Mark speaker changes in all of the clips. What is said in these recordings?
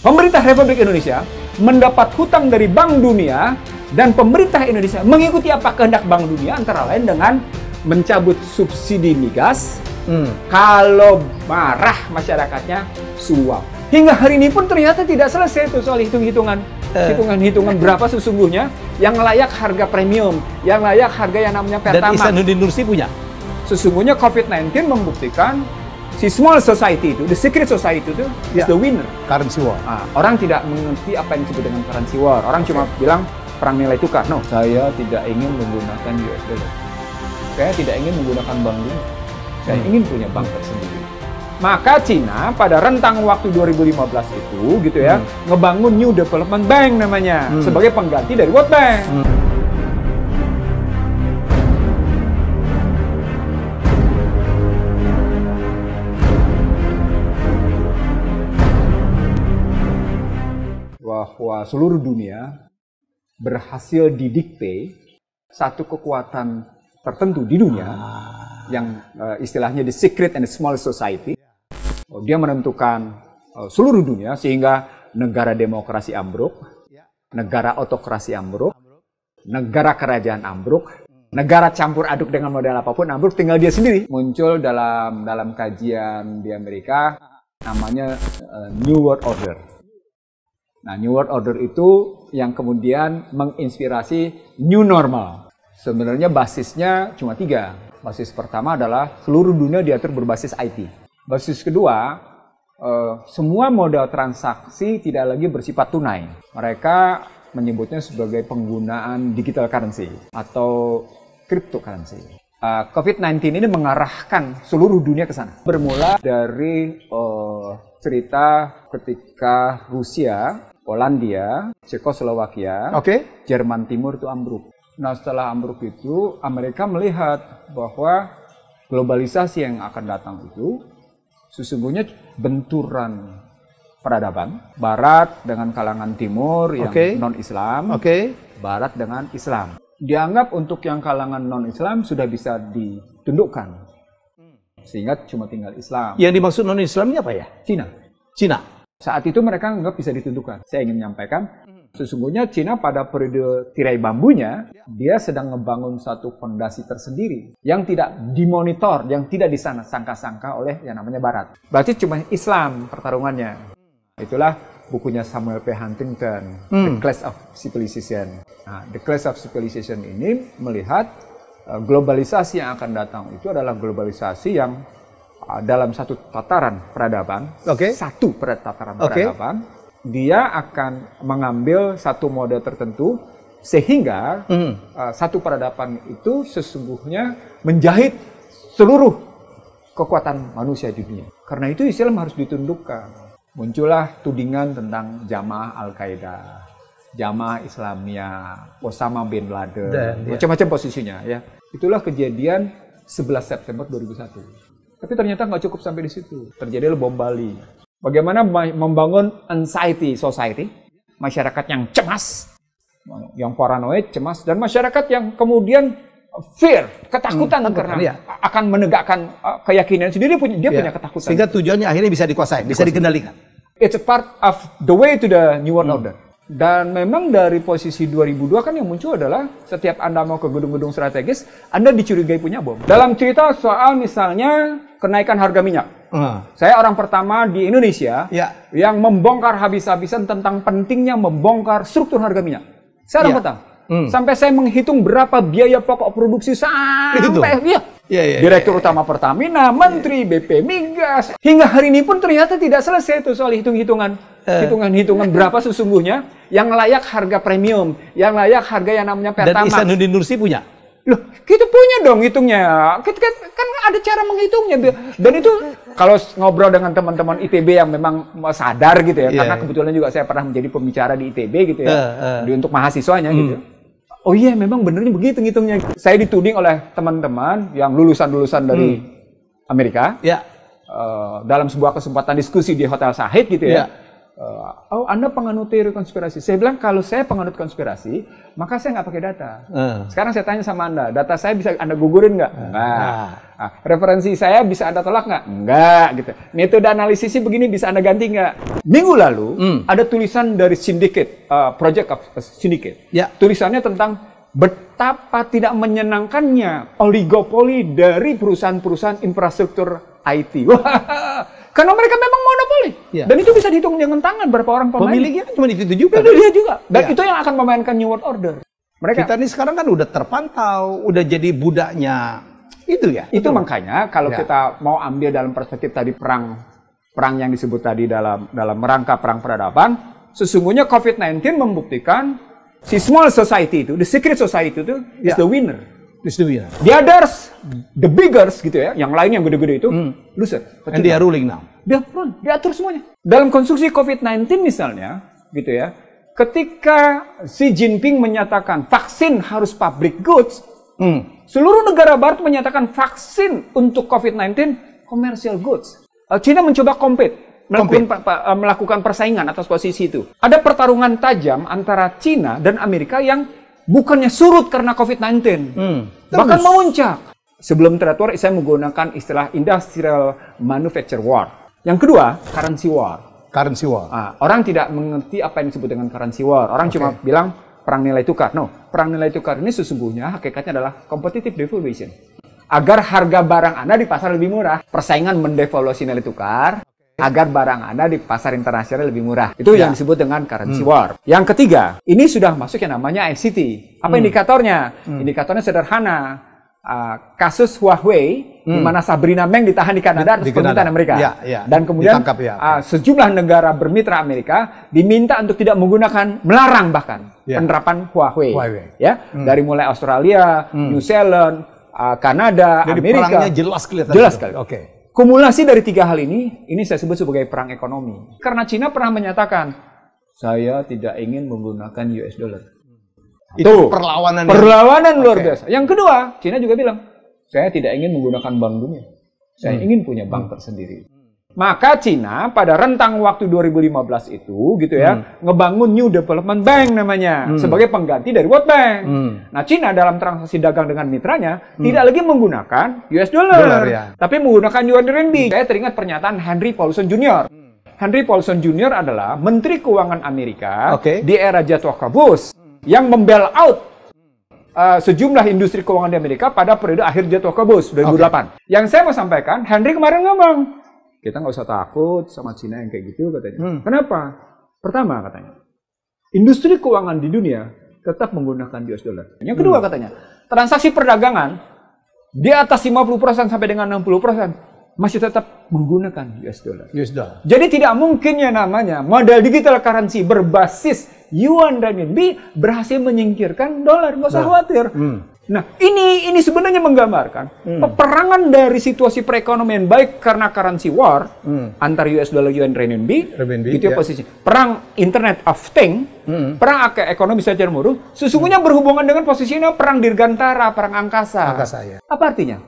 Speaker 1: Pemerintah Republik Indonesia mendapat hutang dari Bank Dunia dan pemerintah Indonesia mengikuti apa kehendak Bank Dunia antara lain dengan mencabut subsidi migas. Kalau marah masyarakatnya suap. Hingga hari ini pun ternyata tidak selesai itu soal hitungan berapa sesungguhnya yang layak harga premium, yang layak harga yang namanya Pertamax.
Speaker 2: Dan Ihsanuddin Nursi punya.
Speaker 1: Sesungguhnya COVID-19 membuktikan si small society itu, the secret society itu is the winner.
Speaker 2: Currency war.
Speaker 1: Orang tidak mengerti apa yang disebut dengan currency war. Orang cuma bilang perang nilai tukar. No, saya tidak ingin menggunakan US dollar. Saya tidak ingin menggunakan bank dunia. Saya ingin punya bank tersendiri. Maka Cina pada rentang waktu 2015 itu gitu ya, ngebangun New Development Bank namanya sebagai pengganti dari World Bank. Bahwa seluruh dunia berhasil didikte satu kekuatan tertentu di dunia yang istilahnya the secret and the small society. Dia menentukan seluruh dunia sehingga negara demokrasi ambruk, negara autokrasi ambruk, negara kerajaan ambruk, negara campur aduk dengan model apapun ambruk, tinggal dia sendiri. Muncul dalam kajian di Amerika namanya New World Order. Nah, New World Order itu yang kemudian menginspirasi New Normal. Sebenarnya basisnya cuma 3. Basis pertama adalah seluruh dunia diatur berbasis IT. Basis kedua, semua modal transaksi tidak lagi bersifat tunai. Mereka menyebutnya sebagai penggunaan digital currency atau cryptocurrency. COVID-19 ini mengarahkan seluruh dunia ke sana. Bermula dari cerita ketika Rusia, Polandia, Cekoslowakia, Jerman Timur itu ambruk. Nah, setelah ambruk itu, Amerika melihat bahwa globalisasi yang akan datang itu sesungguhnya benturan peradaban. Barat dengan kalangan timur yang non-Islam, Barat dengan Islam. Dianggap untuk yang kalangan non-Islam sudah bisa ditundukkan. Sehingga cuma tinggal Islam.
Speaker 2: Yang dimaksud non-Islamnya apa ya? Cina.
Speaker 1: Saat itu mereka anggap bisa ditundukkan. Saya ingin menyampaikan, sesungguhnya Cina pada periode tirai bambunya, dia sedang membangun satu fondasi tersendiri yang tidak dimonitor, yang tidak disangka-sangka oleh yang namanya Barat. Berarti cuma Islam pertarungannya. Itulah bukunya Samuel P. Huntington, The Clash of Civilization. Nah, The Clash of Civilization ini melihat globalisasi yang akan datang itu adalah globalisasi yang dalam satu tataran peradaban, satu tataran peradaban, dia akan mengambil satu mode tertentu sehingga satu peradaban itu sesungguhnya menjahit seluruh kekuatan manusia di dunia. Karena itu Islam harus ditundukkan. Muncullah tudingan tentang Jamaah Al-Qaeda, Jamaah Islamiyah, Osama bin Laden, macam-macam posisinya ya. Itulah kejadian 11 September 2001. Tapi ternyata nggak cukup sampai di situ. Terjadi bom Bali. Bagaimana membangun anxiety society, masyarakat yang cemas, yang paranoid, cemas, dan masyarakat yang kemudian fear, ketakutan karena akan menegakkan keyakinan sendiri, dia punya ketakutan.
Speaker 2: Sehingga tujuannya akhirnya bisa dikuasai, bisa dikendalikan.
Speaker 1: It's a part of the way to the New World Order. Dan memang dari posisi 2002 kan yang muncul adalah setiap Anda mau ke gedung-gedung strategis, Anda dicurigai punya bom. Dalam cerita soal misalnya kenaikan harga minyak. Saya orang pertama di Indonesia yang membongkar habis-habisan tentang pentingnya membongkar struktur harga minyak. Saya orang pertama. Sampai saya menghitung berapa biaya pokok produksi sampai Direktur Utama Pertamina, Menteri BP Migas. Hingga hari ini pun ternyata tidak selesai itu soal hitungan berapa sesungguhnya yang layak harga premium, yang layak harga yang namanya Pertamax.
Speaker 2: Dan Ihsanuddin Nursi punya.
Speaker 1: Loh, kita punya dong hitungnya. Kan ada cara menghitungnya. Dan itu kalau ngobrol dengan teman-teman ITB yang memang sadar gitu ya, karena kebetulan juga saya pernah menjadi pembicara di ITB gitu ya, untuk mahasiswanya gitu. Oh iya, memang benernya begitu ngitungnya. Saya dituding oleh teman-teman yang lulusan-lulusan dari Amerika dalam sebuah kesempatan diskusi di Hotel Shahid gitu ya. oh Anda penganut teori konspirasi. Saya bilang kalau saya penganut konspirasi, maka saya nggak pakai data. Sekarang saya tanya sama Anda, data saya bisa Anda gugurin nggak? Enggak. Referensi saya bisa Anda tolak nggak? Enggak. Gitu. Metode analisisnya begini bisa Anda ganti nggak? Minggu lalu ada tulisan dari Syndicate, Project of Syndicate.
Speaker 2: Ya.
Speaker 1: Tulisannya tentang betapa tidak menyenangkannya oligopoli dari perusahaan-perusahaan infrastruktur IT. Karena mereka memang monopoli. Ya. Dan itu bisa dihitung dengan tangan berapa orang pemain.
Speaker 2: Pemiliknya kan cuma itu juga.
Speaker 1: Dia juga. Dan itu yang akan memainkan New World Order.
Speaker 2: Kita ini sekarang kan udah terpantau, udah jadi budaknya itu ya.
Speaker 1: Itu makanya kalau kita mau ambil dalam perspektif tadi perang yang disebut tadi dalam rangka perang peradaban, sesungguhnya COVID-19 membuktikan si small society itu, the secret society itu is the winner. The others, the biggers gitu ya, yang lain yang gede-gede itu loser.
Speaker 2: And they are ruling now.
Speaker 1: Dia atur semuanya. Dalam konstruksi COVID-19 misalnya, gitu ya, ketika Xi Jinping menyatakan vaksin harus public goods, seluruh negara Barat menyatakan vaksin untuk COVID-19 commercial goods. China mencoba compete. Melakukan persaingan atas posisi itu. Ada pertarungan tajam antara China dan Amerika yang bukannya surut karena COVID-19, bahkan memuncak. Sebelum trade war, saya menggunakan istilah industrial manufacture war. Yang kedua, currency war. Orang tidak mengerti apa yang disebut dengan currency war. Orang cuma bilang perang nilai tukar. No, perang nilai tukar ini sesungguhnya hakikatnya adalah competitive devaluation. Agar harga barang Anda di pasar lebih murah, persaingan mendevaluasi nilai tukar. Agar barang Anda di pasar internasional lebih murah. Itu yang disebut dengan currency war. Yang ketiga, ini sudah masuk yang namanya ICT. Apa indikatornya? Indikatornya sederhana. Kasus Huawei, di mana Sabrina Meng ditahan di Kanada atas permintaan Amerika. Dan kemudian sejumlah negara bermitra Amerika diminta untuk tidak menggunakan, melarang bahkan penerapan Huawei. Dari mulai Australia, New Zealand, Kanada,
Speaker 2: jadi
Speaker 1: Amerika.
Speaker 2: Perangnya jelas kelihatan.
Speaker 1: Jelas sekali. Kumulasi dari tiga hal ini saya sebut sebagai perang ekonomi. Karena Cina pernah menyatakan, saya tidak ingin menggunakan US dollar.
Speaker 2: Itu perlawanan
Speaker 1: luar biasa. Yang kedua, Cina juga bilang, saya tidak ingin menggunakan bank dunia. Saya ingin punya bank tersendiri. Maka Cina pada rentang waktu 2015 itu gitu ya, ngebangun New Development Bank namanya sebagai pengganti dari World Bank. Nah, Cina dalam transaksi dagang dengan mitranya tidak lagi menggunakan US dollar, tapi menggunakan yuan renminbi. Saya teringat pernyataan Henry Paulson Jr. Henry Paulson Jr. adalah Menteri Keuangan Amerika di era jatuh kabus yang membail out sejumlah industri keuangan di Amerika pada periode akhir jatuh kabus 2008. Yang saya mau sampaikan, Henry kemarin ngomong, kita nggak usah takut sama Cina yang kayak gitu katanya. Kenapa? Pertama katanya, industri keuangan di dunia tetap menggunakan US dollar. Yang kedua katanya, transaksi perdagangan di atas 50% sampai dengan 60% masih tetap menggunakan US dollar. Jadi tidak mungkin ya namanya modal digital currency berbasis yuan dan renminbi berhasil menyingkirkan dolar. Nggak usah khawatir. Nah, ini sebenarnya menggambarkan peperangan dari situasi perekonomian baik karena currency war antar US dollar yuan renminbi gitu ya posisi. Perang Internet of Things, perang ekonomi secara muruh, sesungguhnya berhubungan dengan posisinya perang dirgantara, perang angkasa. Apa artinya?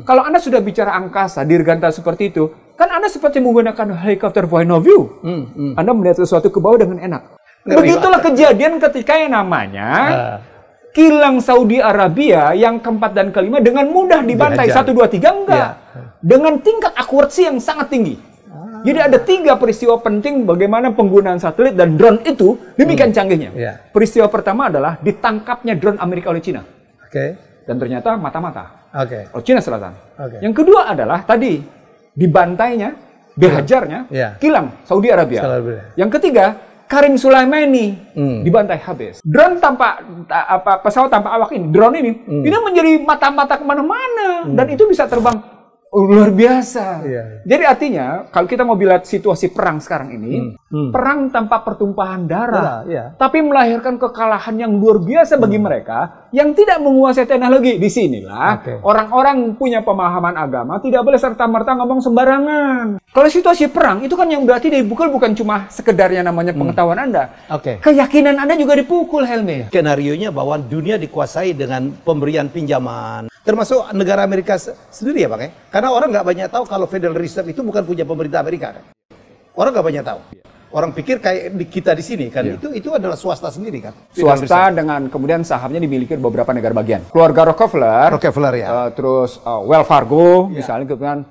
Speaker 1: Kalau Anda sudah bicara angkasa, dirgantara seperti itu, kan Anda seperti menggunakan helikopter point of view. Anda melihat sesuatu ke bawah dengan enak. Begitulah kejadian ketika yang namanya kilang Saudi Arabia yang keempat dan kelima dengan mudah dibantai. 1, 2, 3 enggak. Dengan tingkat akurasi yang sangat tinggi. Jadi ada 3 peristiwa penting bagaimana penggunaan satelit dan drone itu demikian canggihnya. Peristiwa pertama adalah ditangkapnya drone Amerika oleh Cina. Dan ternyata mata-mata. Oleh Cina Selatan. Yang kedua adalah tadi dibantainya, dihajarnya kilang Saudi Arabia. Yang ketiga, Karim Sulaimani dibantai habis. Drone pesawat tanpa awak ini, drone ini menjadi mata-mata kemana-mana dan itu bisa terbang luar biasa. Jadi artinya kalau kita mau lihat situasi perang sekarang ini, perang tanpa pertumpahan darah, tapi melahirkan kekalahan yang luar biasa bagi mereka yang tidak menguasai teknologi. Disinilah orang-orang punya pemahaman agama tidak boleh serta-merta ngomong sembarangan. Kalau situasi perang itu kan yang berarti dipukul bukan cuma sekedarnya namanya pengetahuan Anda. Keyakinan Anda juga dipukul, Helmi.
Speaker 2: Skenarionya bahwa dunia dikuasai dengan pemberian pinjaman. Termasuk negara Amerika sendiri ya Pak ya? Karena orang nggak banyak tahu kalau Federal Reserve itu bukan punya pemerintah Amerika kan? Orang nggak banyak tahu. Orang pikir kayak kita di sini kan, itu adalah swasta sendiri kan.
Speaker 1: Swasta dengan kemudian sahamnya dimiliki beberapa negara bagian. Keluarga Rockefeller ya. Terus Wells Fargo misalnya kemudian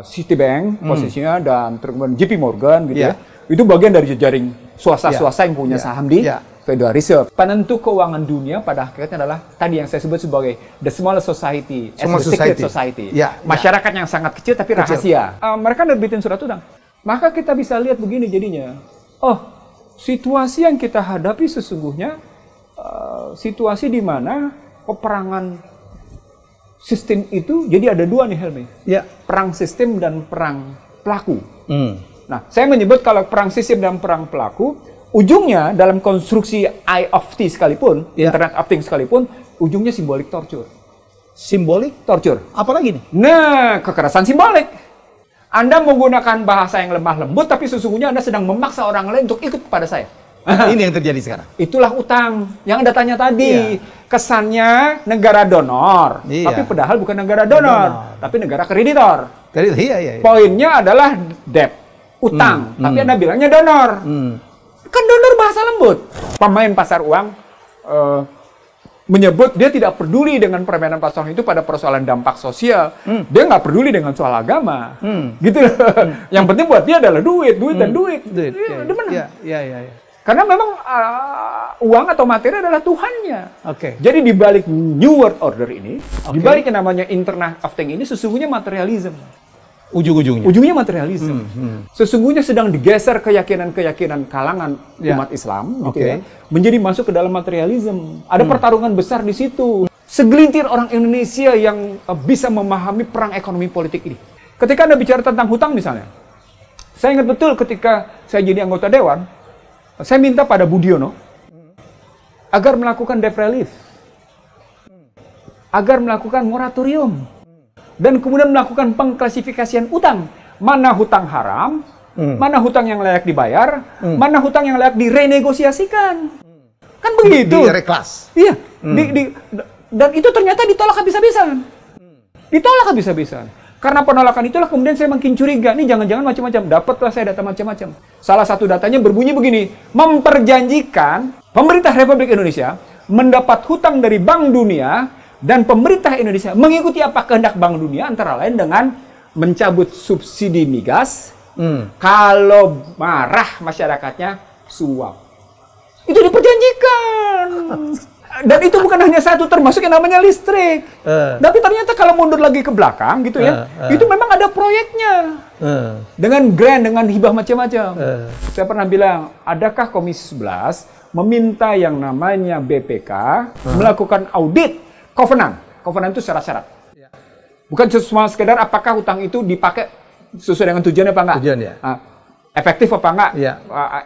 Speaker 1: Citibank posisinya dan terus kemudian JP Morgan gitu ya. Itu bagian dari jejaring swasta-swasta yang punya saham di Federal Reserve. Penentu keuangan dunia pada akhirnya adalah tadi yang saya sebut sebagai the small society, the secret society. Masyarakat yang sangat kecil tapi rahasia. Mereka nerbitin surat utang. Maka kita bisa lihat begini jadinya. Oh, situasi yang kita hadapi sesungguhnya situasi di mana peperangan sistem itu jadi ada dua nih Helmi. Perang sistem dan perang pelaku. Nah, saya menyebut kalau perang sistem dan perang pelaku, ujungnya dalam konstruksi IoT sekalipun, Internet of Things sekalipun, ujungnya simbolik torture.
Speaker 2: Simbolik
Speaker 1: torture.
Speaker 2: Apalagi nih?
Speaker 1: Nah, kekerasan simbolik. Anda menggunakan bahasa yang lemah lembut, tapi sesungguhnya Anda sedang memaksa orang lain untuk ikut kepada saya.
Speaker 2: Ini yang terjadi sekarang.
Speaker 1: Itulah utang yang Anda tanya tadi. Kesannya negara donor, tapi padahal bukan negara donor, tapi negara kreditor. Poinnya adalah debt, utang, tapi Anda bilangnya donor. Kan donor bahasa lembut. Pemain pasar uang menyebut dia tidak peduli dengan permainan pasar itu pada persoalan dampak sosial. Dia nggak peduli dengan soal agama. Gitu loh. Yang penting buat dia adalah duit dan duit. Dia menang. Karena memang uang atau materi adalah Tuhannya. Jadi di balik New World Order ini, di balik yang namanya Internet of Things ini sesungguhnya materialisme. Ujungnya materialisme. Sesungguhnya sedang digeser keyakinan-keyakinan kalangan umat Islam gitu ya, menjadi masuk ke dalam materialisme. Ada pertarungan besar di situ. Segelintir orang Indonesia yang bisa memahami perang ekonomi politik ini. Ketika Anda bicara tentang hutang misalnya, saya ingat betul ketika saya jadi anggota dewan, saya minta pada Budiono agar melakukan debt relief, agar melakukan moratorium, dan kemudian melakukan pengklasifikasian utang. Mana hutang haram, mana hutang yang layak dibayar, mana hutang yang layak direnegosiasikan. Kan begitu.
Speaker 2: Direklas.
Speaker 1: Iya. Dan itu ternyata ditolak habis-habisan. Ditolak habis-habisan. Karena penolakan itulah kemudian saya makin curiga. Nih jangan-jangan macam-macam. Dapatlah saya data macam-macam. Salah satu datanya berbunyi begini. Memperjanjikan pemerintah Republik Indonesia mendapat hutang dari Bank Dunia dan pemerintah Indonesia mengikuti apa kehendak Bank Dunia antara lain dengan mencabut subsidi migas. Kalau marah masyarakatnya suap. Itu diperjanjikan. Dan itu bukan hanya satu, termasuk yang namanya listrik. Tapi ternyata kalau mundur lagi ke belakang gitu ya, itu memang ada proyeknya. Dengan grant, dengan hibah macam-macam. Saya pernah bilang, adakah Komisi 11 meminta yang namanya BPK melakukan audit Covenant itu syarat-syarat. Bukan cuma sekedar apakah hutang itu dipakai sesuai dengan tujuannya apa enggak. Efektif apa enggak,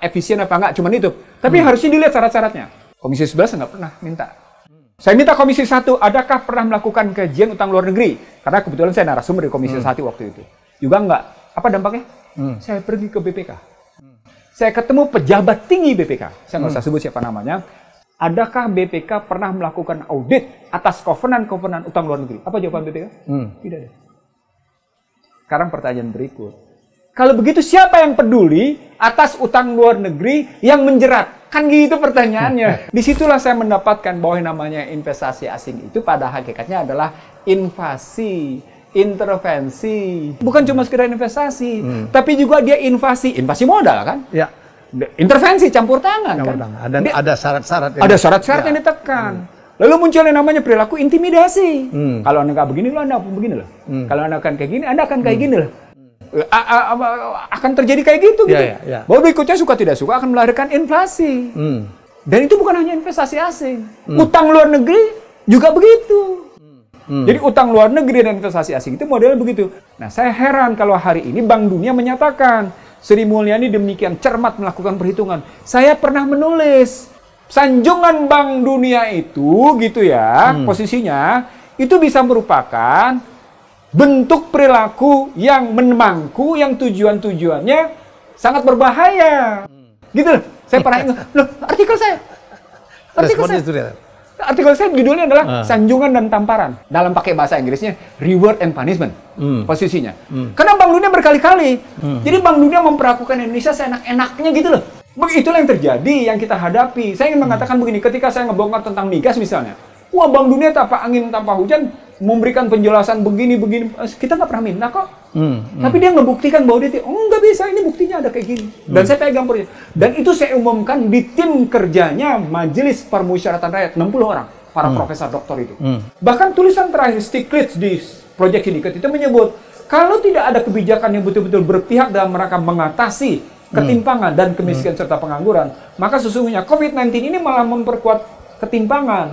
Speaker 1: efisien apa enggak, cuman itu. Tapi harusnya dilihat syarat-syaratnya. Komisi 11 nggak pernah minta. Saya minta Komisi 1, adakah pernah melakukan kajian utang luar negeri? Karena kebetulan saya narasumber di Komisi 1 waktu itu. Juga enggak. Apa dampaknya? Saya pergi ke BPK. Saya ketemu pejabat tinggi BPK. Saya nggak usah sebut siapa namanya. Adakah BPK pernah melakukan audit atas kovenan-kovenan utang luar negeri? Apa jawaban BPK? Tidak ada. Sekarang pertanyaan berikut. Kalau begitu siapa yang peduli atas utang luar negeri yang menjerat? Kan gitu pertanyaannya. Disitulah saya mendapatkan bahwa yang namanya investasi asing itu pada hakikatnya adalah invasi, intervensi. Bukan cuma sekedar investasi, tapi juga dia invasi modal kan? Intervensi, campur tangan kan?
Speaker 2: Dan ada syarat-syarat.
Speaker 1: Ada syarat-syarat yang ditekan. Lalu muncul yang namanya perilaku intimidasi. Kalau Anda nggak begini, Anda begini loh. Kalau Anda akan kayak gini, Anda akan kayak gini loh. Akan terjadi kayak gitu. Bahwa berikutnya suka tidak suka akan melahirkan inflasi. Dan itu bukan hanya investasi asing. Utang luar negeri juga begitu. Jadi utang luar negeri dan investasi asing itu modelnya begitu. Nah, saya heran kalau hari ini Bank Dunia menyatakan Sri Mulyani demikian cermat melakukan perhitungan. Saya pernah menulis sanjungan Bank Dunia itu gitu ya, posisinya itu bisa merupakan bentuk perilaku yang memangku yang tujuannya sangat berbahaya. Gitu loh. Saya pernah ingat, loh, artikel saya. artikel saya judulnya adalah sanjungan dan tamparan. Dalam pakai bahasa Inggrisnya, reward and punishment. Posisinya. Karena Bank Dunia berkali-kali. Jadi Bank Dunia memperlakukan Indonesia seenak-enaknya gitu loh. Begitulah yang terjadi, yang kita hadapi. Saya ingin mengatakan begini, ketika saya ngebongkar tentang migas misalnya. Wah, Bank Dunia tanpa angin, tanpa hujan, memberikan penjelasan begini-begini. Kita nggak pernah minta kok. Tapi dia ngebuktikan bahwa dia, nggak bisa, ini buktinya ada kayak gini. Dan saya pegang perjanjian. Dan itu saya umumkan di tim kerjanya Majelis Permusyawaratan Rakyat, 60 orang. Para profesor doktor itu. Bahkan tulisan terakhir Stiglitz di Project Syndicate itu menyebut, kalau tidak ada kebijakan yang betul-betul berpihak dalam rangka mengatasi ketimpangan dan kemiskinan serta pengangguran, maka sesungguhnya COVID-19 ini malah memperkuat ketimpangan.